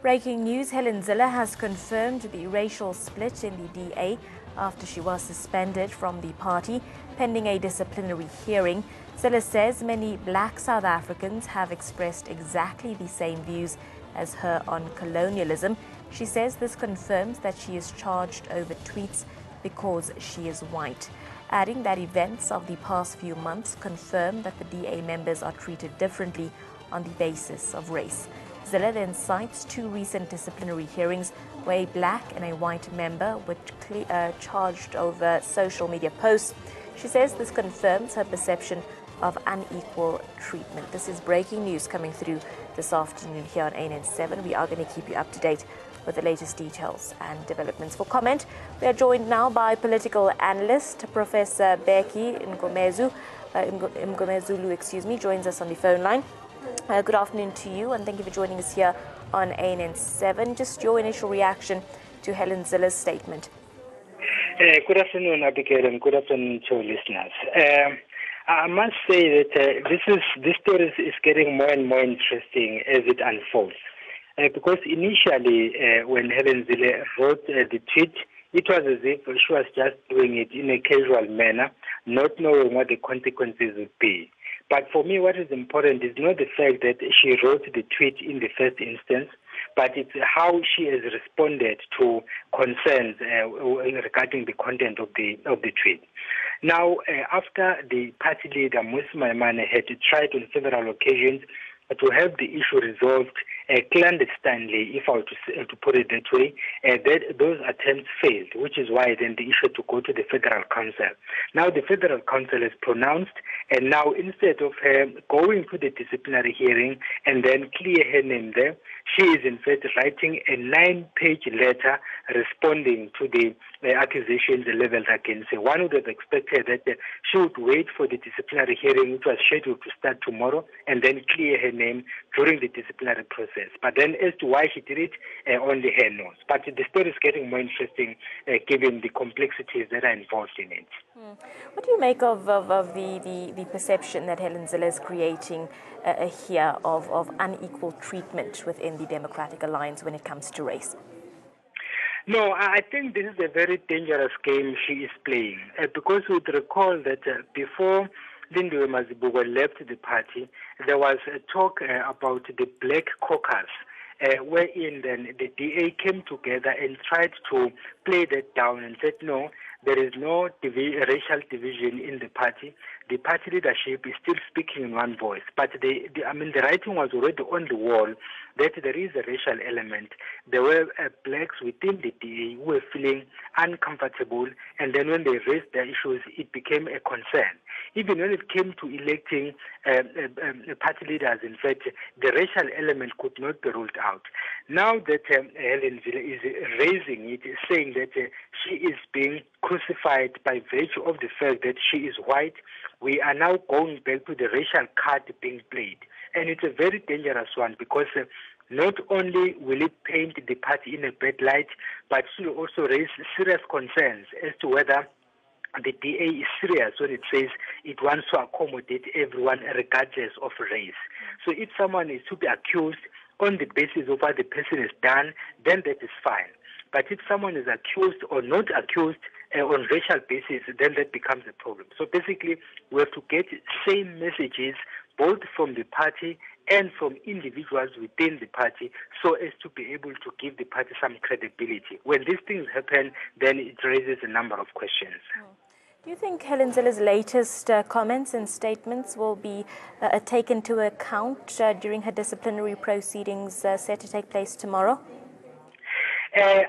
Breaking news, Helen Zille has confirmed the racial split in the DA after she was suspended from the party pending a disciplinary hearing. Zille says many black South Africans have expressed exactly the same views as her on colonialism. She says this confirms that she is charged over tweets because she is white, adding that events of the past few months confirm that the DA members are treated differently on the basis of race. Zille then cites two recent disciplinary hearings where a black and a white member were charged over social media posts. She says this confirms her perception of unequal treatment. This is breaking news coming through this afternoon here on ANN7. We are going to keep you up to date with the latest details and developments. For comment, we are joined now by political analyst Professor Becky Mngomezulu, joins us on the phone line. Good afternoon to you, and thank you for joining us here on ANN7. Just your initial reaction to Helen Zille's statement. Good afternoon, Abigail, and good afternoon to listeners. I must say that this story is getting more and more interesting as it unfolds. Because initially, when Helen Zille wrote the tweet, it was as if she was just doing it in a casual manner, not knowing what the consequences would be. But for me, what is important is not the fact that she wrote the tweet in the first instance, but it's how she has responded to concerns regarding the content of the tweet. Now, after the party leader, Mmusi Maimane, had tried on several occasions to have the issue resolved clandestinely, if I were to put it that way, those attempts failed, which is why then the issue had to go to the Federal Council. Now the Federal Council has pronounced, and now instead of her going to the disciplinary hearing and then clear her name there, she is in fact writing a 9-page letter responding to the accusations leveled against her. One would have expected that she would wait for the disciplinary hearing, which was scheduled to start tomorrow, and then clear her name during the disciplinary process. But then as to why she did it, only her knows. But the story is getting more interesting given the complexities that are involved in it. What do you make of the perception that Helen Zille is creating here of unequal treatment within the Democratic Alliance when it comes to race? No, I think this is a very dangerous game she is playing because we would recall that before Lindiwe Mazibuko left the party, there was a talk about the Black Caucus, wherein then the DA came together and tried to play that down and said, no, there is no racial division in the party. The party leadership is still speaking in one voice. But the writing was already on the wall that there is a racial element. There were blacks within the DA who were feeling uncomfortable, and then when they raised their issues, it became a concern. Even when it came to electing party leaders, in fact, the racial element could not be ruled out. Now that Helen Zille is raising it, saying that she is being crucified by virtue of the fact that she is white, we are now going back to the racial card being played. And it's a very dangerous one because not only will it paint the party in a bad light, but it will also raise serious concerns as to whether the DA is serious when it says it wants to accommodate everyone regardless of race. So if someone is to be accused on the basis of what the person has done, then that is fine. But if someone is accused or not accused on racial basis, then that becomes a problem. So basically, we have to get same messages both from the party and from individuals within the party so as to be able to give the party some credibility. When these things happen, then it raises a number of questions. Do you think Helen Zille's latest comments and statements will be taken into account during her disciplinary proceedings set to take place tomorrow?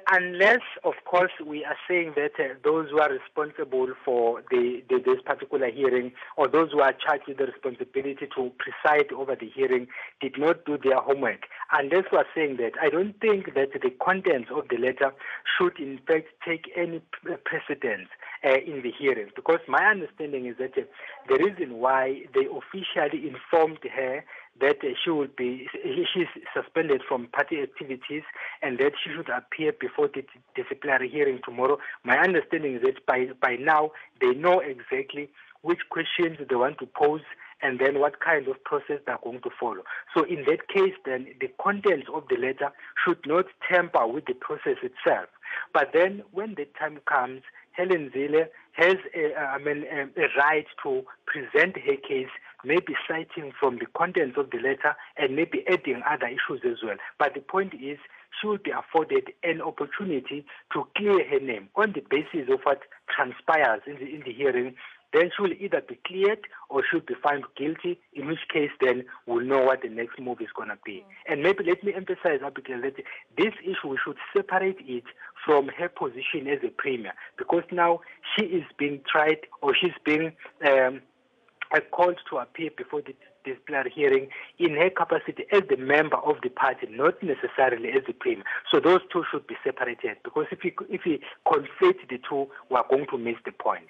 Unless, of course, we are saying that those who are responsible for this particular hearing or those who are charged with the responsibility to preside over the hearing did not do their homework. Unless we are saying that, I don't think that the contents of the letter should in fact take any precedence in the hearing, because my understanding is that the reason why they officially informed her that she's suspended from party activities and that she should appear before the disciplinary hearing tomorrow. My understanding is that by now they know exactly which questions they want to pose and then what kind of process they're going to follow. So in that case, then the contents of the letter should not tamper with the process itself. But then when the time comes, Helen Zille has a right to present her case, maybe citing from the contents of the letter and maybe adding other issues as well. But the point is, she will be afforded an opportunity to clear her name on the basis of what transpires in the hearing. Then she will either be cleared or she'll be found guilty, in which case then we'll know what the next move is going to be. And maybe let me emphasize, Abigail, that this issue, we should separate it from her position as a premier, because now she is being tried, or she's being called to appear before the disciplinary hearing in her capacity as the member of the party, not necessarily as the premier. So those two should be separated, because if we conflate the two, we are going to miss the point.